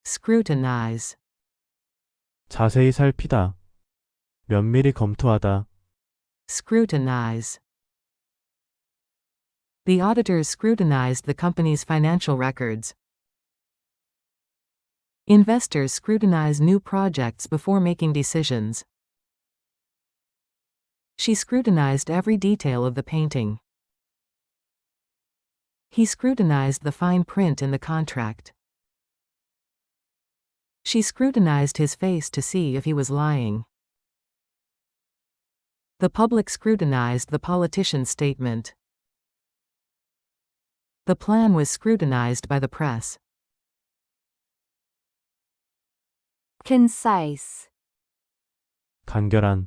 scrutinize, 자세히 살피다. 면밀히 검토하다. scrutinize. The auditors scrutinized the company's financial records. Investors scrutinize new projects before making decisions. She scrutinized every detail of the painting. He scrutinized the fine print in the contract. She scrutinized his face to see if he was lying. The public scrutinized the politician's statement. The plan was scrutinized by the press. concise, 간결한.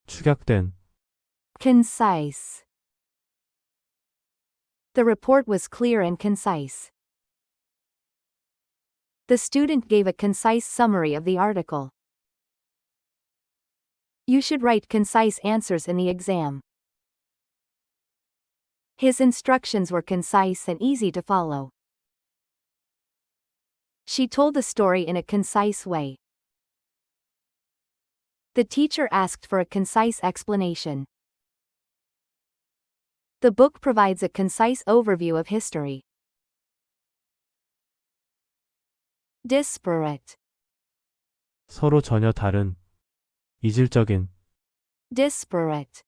축약된. concise. The report was clear and concise. The student gave a concise summary of the article. You should write concise answers in the exam. His instructions were concise and easy to follow. She told the story in a concise way. The teacher asked for a concise explanation. The book provides a concise overview of history. disparate, 서로 전혀 다른. 이질적인. disparate.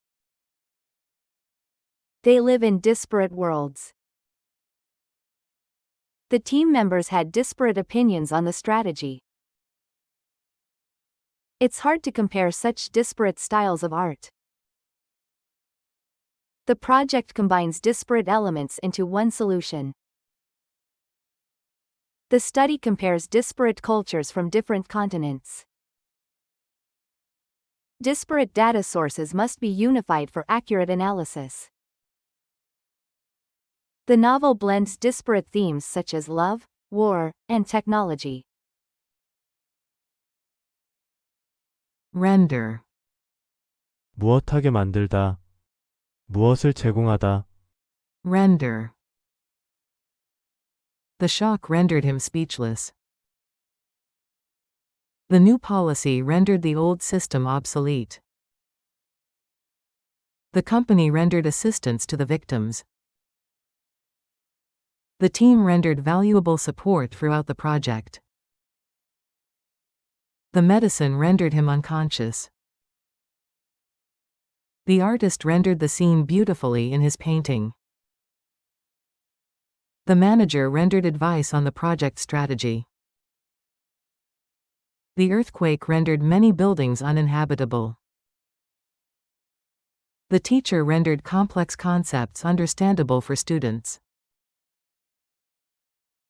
They live in disparate worlds. The team members had disparate opinions on the strategy. It's hard to compare such disparate styles of art. The project combines disparate elements into one solution. The study compares disparate cultures from different continents. Disparate data sources must be unified for accurate analysis. The novel blends disparate themes such as love, war, and technology. Render, 무엇하게 만들다. 무엇을 제공하다. render. The shock rendered him speechless. The new policy rendered the old system obsolete. The company rendered assistance to the victims. The team rendered valuable support throughout the project. The medicine rendered him unconscious. The artist rendered the scene beautifully in his painting. The manager rendered advice on the project strategy. The earthquake rendered many buildings uninhabitable. The teacher rendered complex concepts understandable for students.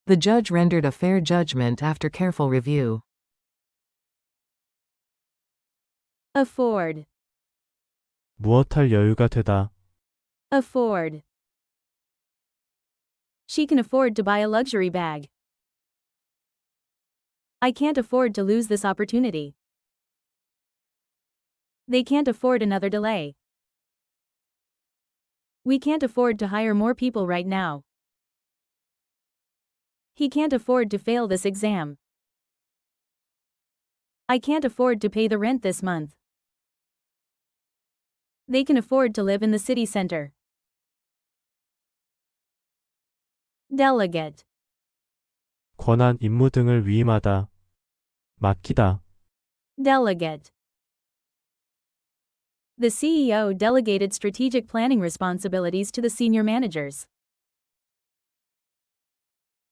The judge rendered a fair judgment after careful review. afford, 무엇할 여유가 되다. afford. She can afford to buy a luxury bag. I can't afford to lose this opportunity. They can't afford another delay. We can't afford to hire more people right now. He can't afford to fail this exam. I can't afford to pay the rent this month. They can afford to live in the city center. delegate, 권한 임무 등을 위임하다. 맡기다. delegate. The CEO delegated strategic planning responsibilities to the senior managers.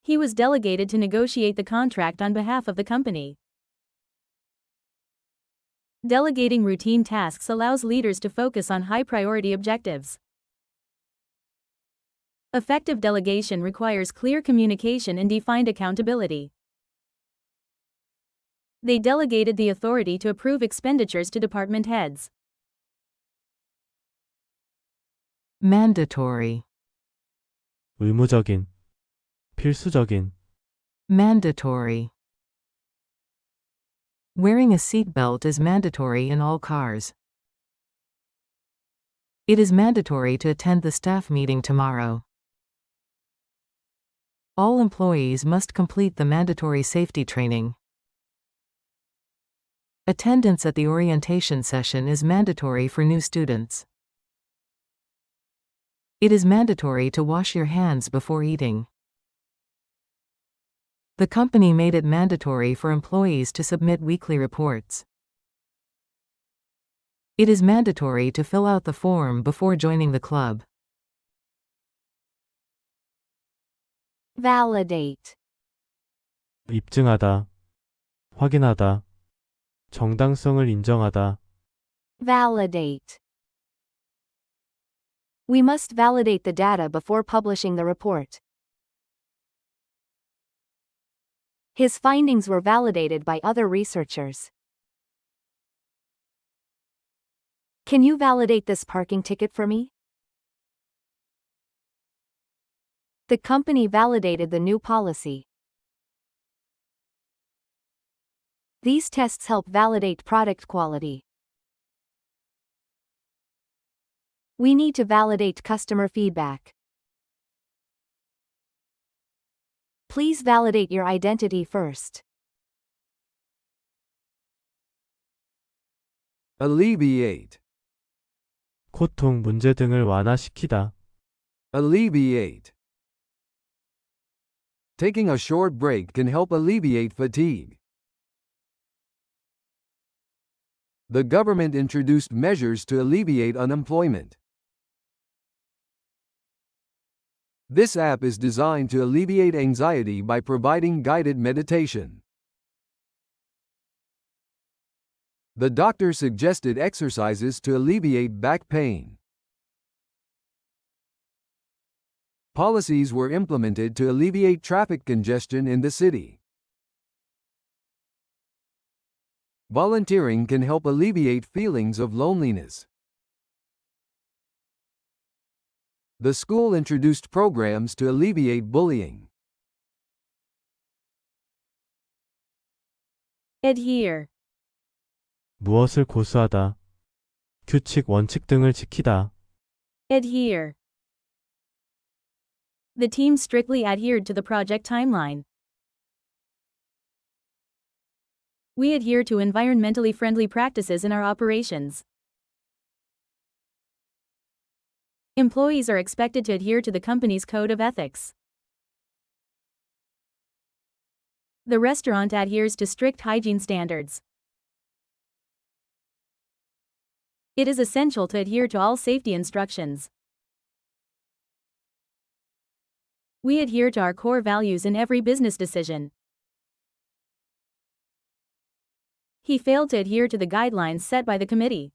He was delegated to negotiate the contract on behalf of the company. Delegating routine tasks allows leaders to focus on high-priority objectives. Effective delegation requires clear communication and defined accountability. They delegated the authority to approve expenditures to department heads. Mandatory, 의무적인. 필수적인. mandatory. Wearing a seatbelt is mandatory in all cars. It is mandatory to attend the staff meeting tomorrow. All employees must complete the mandatory safety training. Attendance at the orientation session is mandatory for new students. It is mandatory to wash your hands before eating. The company made it mandatory for employees to submit weekly reports. It is mandatory to fill out the form before joining the club. validate, 입증하다, 확인하다, 정당성을 인정하다, validate. We must validate the data before publishing the report. His findings were validated by other researchers. Can you validate this parking ticket for me? The company validated the new policy. These tests help validate product quality. We need to validate customer feedback. Please validate your identity first. alleviate, 고통, 문제 등을 완화시키다, alleviate. Taking a short break can help alleviate fatigue. The government introduced measures to alleviate unemployment. This app is designed to alleviate anxiety by providing guided meditation. The doctor suggested exercises to alleviate back pain. Policies were implemented to alleviate traffic congestion in the city. Volunteering can help alleviate feelings of loneliness. The school introduced programs to alleviate bullying. Adhere. 무엇을 고수하다, 규칙, 원칙 등을 지키다, Adhere. The team strictly adhered to the project timeline. We adhere to environmentally friendly practices in our operations. Employees are expected to adhere to the company's code of ethics. The restaurant adheres to strict hygiene standards. It is essential to adhere to all safety instructions. We adhere to our core values in every business decision. He failed to adhere to the guidelines set by the committee.